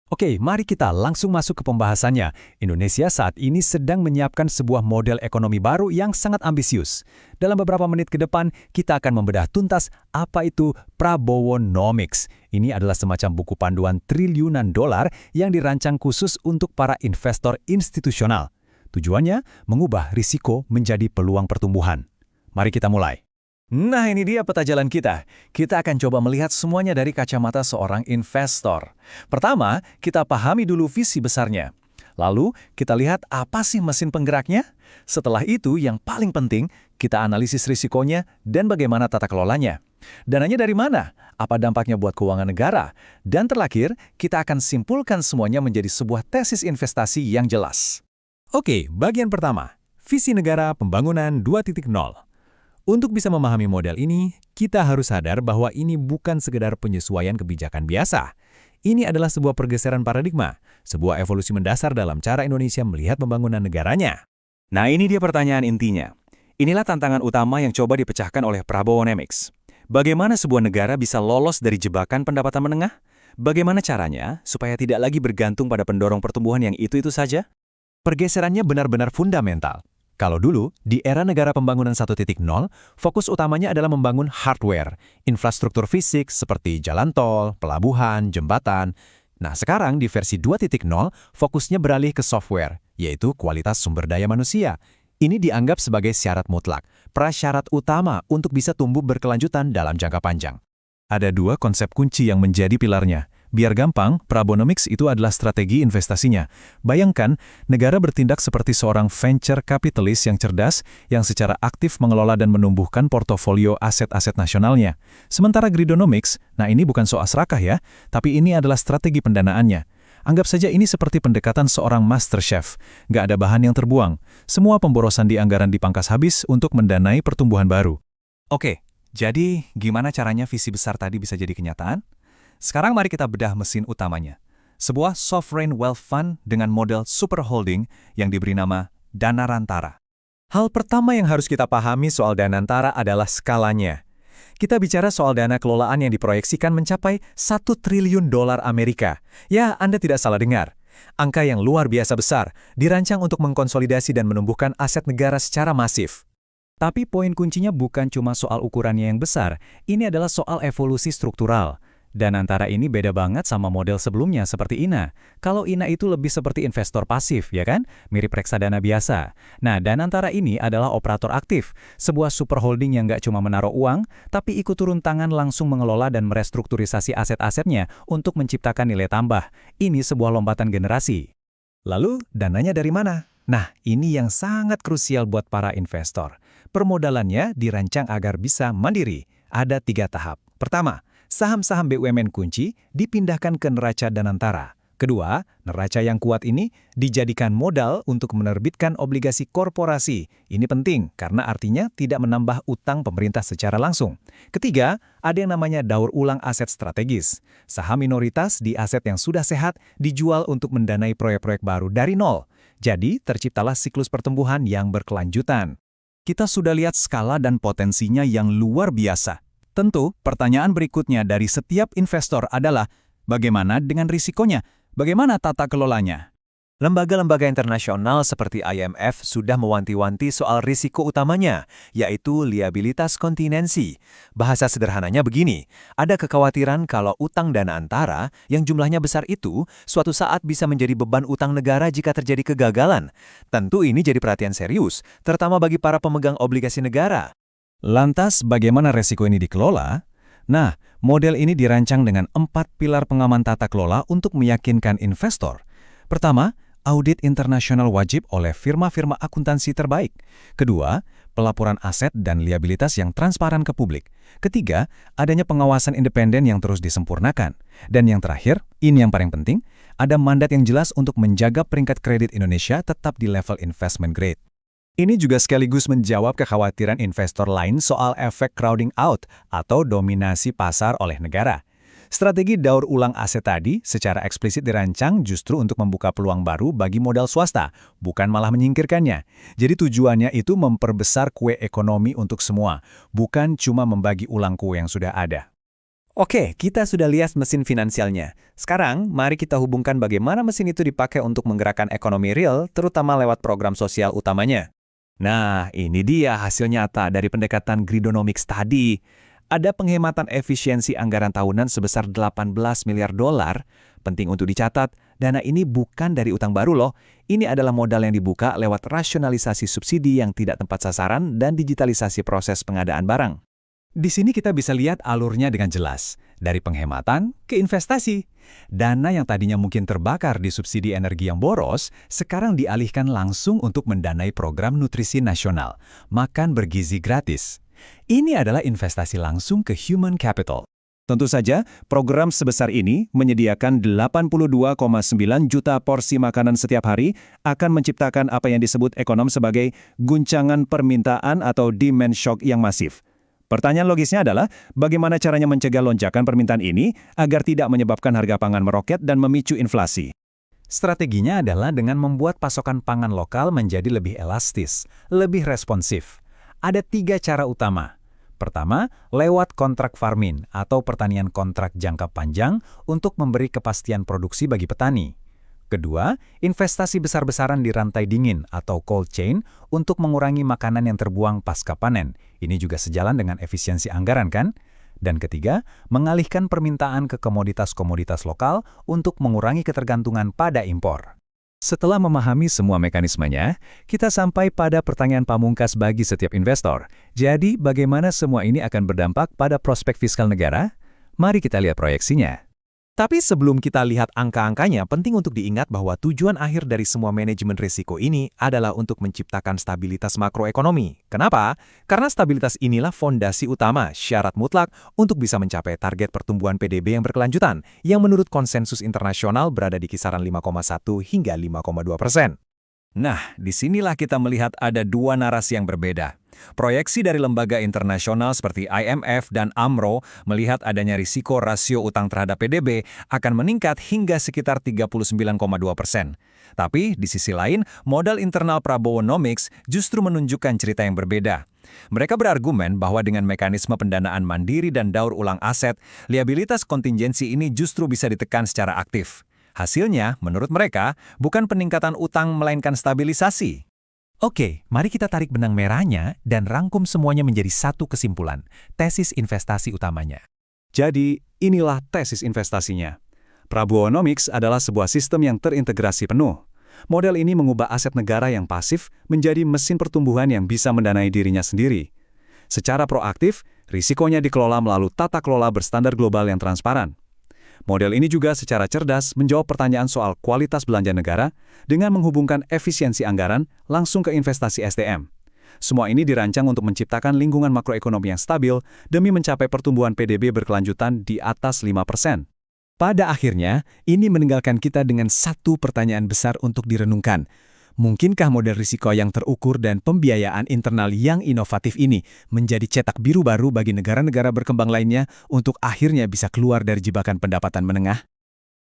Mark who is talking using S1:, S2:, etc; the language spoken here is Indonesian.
S1: Oke, mari kita langsung masuk ke pembahasannya. Indonesia saat ini sedang menyiapkan sebuah model ekonomi baru yang sangat ambisius. Dalam beberapa menit ke depan, kita akan membedah tuntas apa itu Prabowonomics. Ini adalah semacam buku panduan triliunan dolar yang dirancang khusus untuk para investor institusional. Tujuannya mengubah risiko menjadi peluang pertumbuhan. Mari kita mulai. Nah, ini dia peta jalan kita. Kita akan coba melihat semuanya dari kacamata seorang investor. Pertama, kita pahami dulu visi besarnya. Lalu, kita lihat apa sih mesin penggeraknya? Setelah itu, yang paling penting, kita analisis risikonya dan bagaimana tata kelolanya. Dananya dari mana? Apa dampaknya buat keuangan negara? Dan terakhir, kita akan simpulkan semuanya menjadi sebuah tesis investasi yang jelas. Oke, bagian pertama. Visi Negara Pembangunan 2.0. Untuk bisa memahami model ini, kita harus sadar bahwa ini bukan sekedar penyesuaian kebijakan biasa. Ini adalah sebuah pergeseran paradigma, sebuah evolusi mendasar dalam cara Indonesia melihat pembangunan negaranya. Nah, ini dia pertanyaan intinya. Inilah tantangan utama yang coba dipecahkan oleh Prabowonomics. Bagaimana sebuah negara bisa lolos dari jebakan pendapatan menengah? Bagaimana caranya supaya tidak lagi bergantung pada pendorong pertumbuhan yang itu-itu saja? Pergeserannya benar-benar fundamental. Kalau dulu, di era negara pembangunan 1.0, fokus utamanya adalah membangun hardware, infrastruktur fisik seperti jalan tol, pelabuhan, jembatan. Nah, sekarang di versi 2.0, fokusnya beralih ke software, yaitu kualitas sumber daya manusia. Ini dianggap sebagai syarat mutlak, prasyarat utama untuk bisa tumbuh berkelanjutan dalam jangka panjang. Ada dua konsep kunci yang menjadi pilarnya. Biar gampang, Prabowonomics itu adalah strategi investasinya. Bayangkan, negara bertindak seperti seorang venture capitalist yang cerdas, yang secara aktif mengelola dan menumbuhkan portofolio aset-aset nasionalnya. Sementara Gridonomics, nah ini bukan soal serakah ya, tapi ini adalah strategi pendanaannya. Anggap saja ini seperti pendekatan seorang master chef. Nggak ada bahan yang terbuang. Semua pemborosan di anggaran dipangkas habis untuk mendanai pertumbuhan baru. Oke, jadi gimana caranya visi besar tadi bisa jadi kenyataan? Sekarang mari kita bedah mesin utamanya. Sebuah sovereign wealth fund dengan model super holding yang diberi nama Dana Rantara. Hal pertama yang harus kita pahami soal Dana Rantara adalah skalanya. Kita bicara soal dana kelolaan yang diproyeksikan mencapai 1 triliun dolar Amerika. Ya, Anda tidak salah dengar. Angka yang luar biasa besar, dirancang untuk mengkonsolidasi dan menumbuhkan aset negara secara masif. Tapi poin kuncinya bukan cuma soal ukurannya yang besar, ini adalah soal evolusi struktural. Dan antara ini beda banget sama model sebelumnya seperti INA. Kalau INA itu lebih seperti investor pasif, ya kan? Mirip reksadana biasa. Nah, dan antara ini adalah operator aktif. Sebuah super holding yang nggak cuma menaruh uang, tapi ikut turun tangan langsung mengelola dan merestrukturisasi aset-asetnya untuk menciptakan nilai tambah. Ini sebuah lompatan generasi. Lalu, dananya dari mana? Nah, ini yang sangat krusial buat para investor. Permodalannya dirancang agar bisa mandiri. Ada 3 tahap. Pertama, saham-saham BUMN kunci dipindahkan ke neraca Danantara. Kedua, neraca yang kuat ini dijadikan modal untuk menerbitkan obligasi korporasi. Ini penting karena artinya tidak menambah utang pemerintah secara langsung. Ketiga, ada yang namanya daur ulang aset strategis. Saham minoritas di aset yang sudah sehat dijual untuk mendanai proyek-proyek baru dari nol. Jadi, terciptalah siklus pertumbuhan yang berkelanjutan. Kita sudah lihat skala dan potensinya yang luar biasa. Tentu, pertanyaan berikutnya dari setiap investor adalah, bagaimana dengan risikonya? Bagaimana tata kelolanya? Lembaga-lembaga internasional seperti IMF sudah mewanti-wanti soal risiko utamanya, yaitu liabilitas kontinensi. Bahasa sederhananya begini, ada kekhawatiran kalau utang dana antara yang jumlahnya besar itu suatu saat bisa menjadi beban utang negara jika terjadi kegagalan. Tentu ini jadi perhatian serius, terutama bagi para pemegang obligasi negara. Lantas, bagaimana resiko ini dikelola? Nah, model ini dirancang dengan 4 pilar pengaman tata kelola untuk meyakinkan investor. Pertama, audit internasional wajib oleh firma-firma akuntansi terbaik. Kedua, pelaporan aset dan liabilitas yang transparan ke publik. Ketiga, adanya pengawasan independen yang terus disempurnakan. Dan yang terakhir, ini yang paling penting, ada mandat yang jelas untuk menjaga peringkat kredit Indonesia tetap di level investment grade. Ini juga sekaligus menjawab kekhawatiran investor lain soal efek crowding out atau dominasi pasar oleh negara. Strategi daur ulang aset tadi secara eksplisit dirancang justru untuk membuka peluang baru bagi modal swasta, bukan malah menyingkirkannya. Jadi tujuannya itu memperbesar kue ekonomi untuk semua, bukan cuma membagi ulang kue yang sudah ada. Oke, kita sudah lihat mesin finansialnya. Sekarang, mari kita hubungkan bagaimana mesin itu dipakai untuk menggerakkan ekonomi real, terutama lewat program sosial utamanya. Nah, ini dia hasil nyata dari pendekatan Gridonomics tadi. Ada penghematan efisiensi anggaran tahunan sebesar 18 miliar dolar. Penting untuk dicatat, dana ini bukan dari utang baru loh. Ini adalah modal yang dibuka lewat rasionalisasi subsidi yang tidak tepat sasaran dan digitalisasi proses pengadaan barang. Di sini kita bisa lihat alurnya dengan jelas, dari penghematan ke investasi. Dana yang tadinya mungkin terbakar di subsidi energi yang boros, sekarang dialihkan langsung untuk mendanai program nutrisi nasional, makan bergizi gratis. Ini adalah investasi langsung ke human capital. Tentu saja, program sebesar ini menyediakan 82,9 juta porsi makanan setiap hari akan menciptakan apa yang disebut ekonom sebagai guncangan permintaan atau demand shock yang masif. Pertanyaan logisnya adalah, bagaimana caranya mencegah lonjakan permintaan ini agar tidak menyebabkan harga pangan meroket dan memicu inflasi? Strateginya adalah dengan membuat pasokan pangan lokal menjadi lebih elastis, lebih responsif. Ada 3 cara utama. Pertama, lewat kontrak farming atau pertanian kontrak jangka panjang untuk memberi kepastian produksi bagi petani. Kedua, investasi besar-besaran di rantai dingin atau cold chain untuk mengurangi makanan yang terbuang pasca panen. Ini juga sejalan dengan efisiensi anggaran kan? Dan ketiga, mengalihkan permintaan ke komoditas-komoditas lokal untuk mengurangi ketergantungan pada impor. Setelah memahami semua mekanismenya, kita sampai pada pertanyaan pamungkas bagi setiap investor. Jadi, bagaimana semua ini akan berdampak pada prospek fiskal negara? Mari kita lihat proyeksinya. Tapi sebelum kita lihat angka-angkanya, penting untuk diingat bahwa tujuan akhir dari semua manajemen risiko ini adalah untuk menciptakan stabilitas makroekonomi. Kenapa? Karena stabilitas inilah fondasi utama, syarat mutlak untuk bisa mencapai target pertumbuhan PDB yang berkelanjutan, yang menurut konsensus internasional berada di kisaran 5,1 hingga 5,2%. Nah, disinilah kita melihat ada 2 narasi yang berbeda. Proyeksi dari lembaga internasional seperti IMF dan AMRO melihat adanya risiko rasio utang terhadap PDB akan meningkat hingga sekitar 39,2%. Tapi di sisi lain, modal internal Prabowonomics justru menunjukkan cerita yang berbeda. Mereka berargumen bahwa dengan mekanisme pendanaan mandiri dan daur ulang aset, liabilitas kontingensi ini justru bisa ditekan secara aktif. Hasilnya, menurut mereka, bukan peningkatan utang melainkan stabilisasi. Oke, mari kita tarik benang merahnya dan rangkum semuanya menjadi satu kesimpulan, tesis investasi utamanya. Jadi, inilah tesis investasinya. Prabowonomics adalah sebuah sistem yang terintegrasi penuh. Model ini mengubah aset negara yang pasif menjadi mesin pertumbuhan yang bisa mendanai dirinya sendiri. Secara proaktif, risikonya dikelola melalui tata kelola berstandar global yang transparan. Model ini juga secara cerdas menjawab pertanyaan soal kualitas belanja negara dengan menghubungkan efisiensi anggaran langsung ke investasi SDM. Semua ini dirancang untuk menciptakan lingkungan makroekonomi yang stabil demi mencapai pertumbuhan PDB berkelanjutan di atas 5%. Pada akhirnya, ini meninggalkan kita dengan satu pertanyaan besar untuk direnungkan. Mungkinkah model risiko yang terukur dan pembiayaan internal yang inovatif ini menjadi cetak biru baru bagi negara-negara berkembang lainnya untuk akhirnya bisa keluar dari jebakan pendapatan menengah?